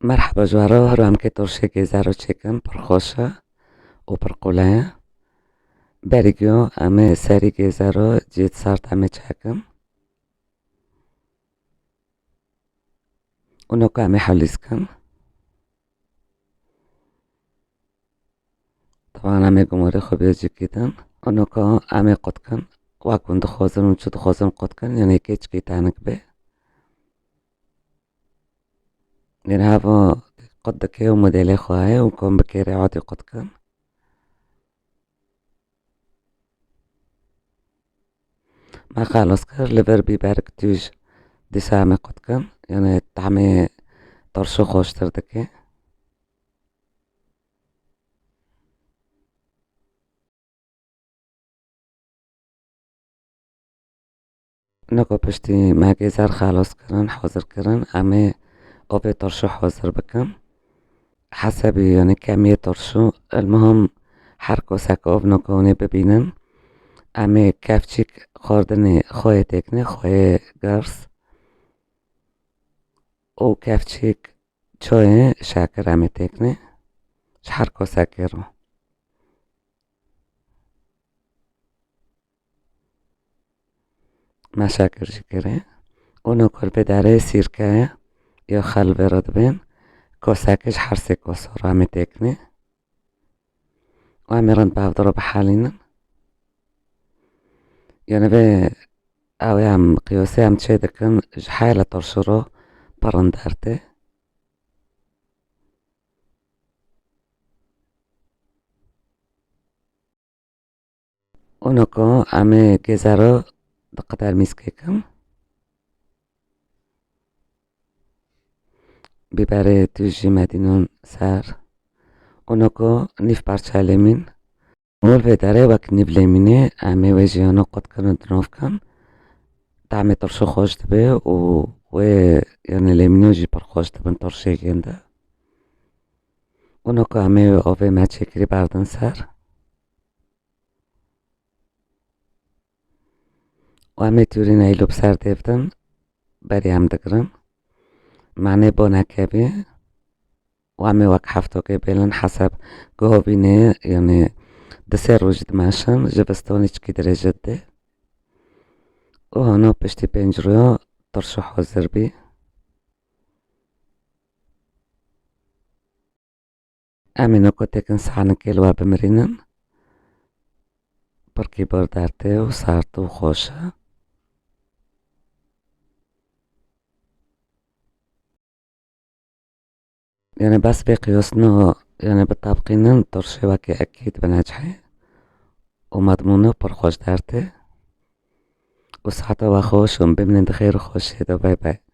مرحبا جوارا رو هم که ترشه گیزه رو چکم پرخوشه و پرقوله بریگیو همه سری گیزه رو جید سارت همه چکم اونو که همه حلیز کن طبعا همه گماره خوبی جکیدن اونو که همه قد کن واکن دخوازن اونچو دخوازن قد کن یعنی که چکی تانک به یعنی هوا قد که و مدل خواهی و کن بکیری عادی قد کن ما خلاص کر لبر بیبرک توش دیسه همه قد کن یعنی تعمه ترشو خوشتر دکه نکو پشتی مگزر خلاص کردن حاضر کردن همه آب ترشو حاضر بکن حسبی یعنی کمی ترشو المهم هر کسک آب نکونه ببینن همه کفچیک خوردن خواه تکنه خواه گرس او کفچیک چای شکر همه تکنه هر کسک رو ما شکر شکره اونو کل بداره سیرکه یا خل برد بین کسکش هر سه کس رو همه تکنه و همه رند بافدارو بحالینن یعنی به اوی هم قیاسه هم چه دکن حیل ترشو رو برندرده اونو که همه گزه رو دقدر میسکه کن بیبره توجی مدینون سر اونو که نیف پرچه لیمین اول بداره وقت نیف لیمینه همه ویجیانو قد کنو دنوف کن طعم ترشو خوش دبه و یعنی لیمینو جی پر خوش دبن ترشه گنده اونو که همه آوه مچه کری بردن سر و همه تورین ایلوب سر دیفتن بری هم دگرن معنی با نکبه و همه وقت هفتو که بیلن حسب گوه بینه یعنی دسه روز دماشن جبستانی چکی درجه ده و هنو پشتی پنجرویا ترشو حاضر بی امینو که تکن سحنکیل و بمرینن برکی بردارته و سارتو و خوشه يعني بس بقياسنا يعني بالطابقين ترشي وكي أكيد بنجحي ومضمونة برخوش دارتي وصحة وخوش ومبمن خير خوش هيدا باي باي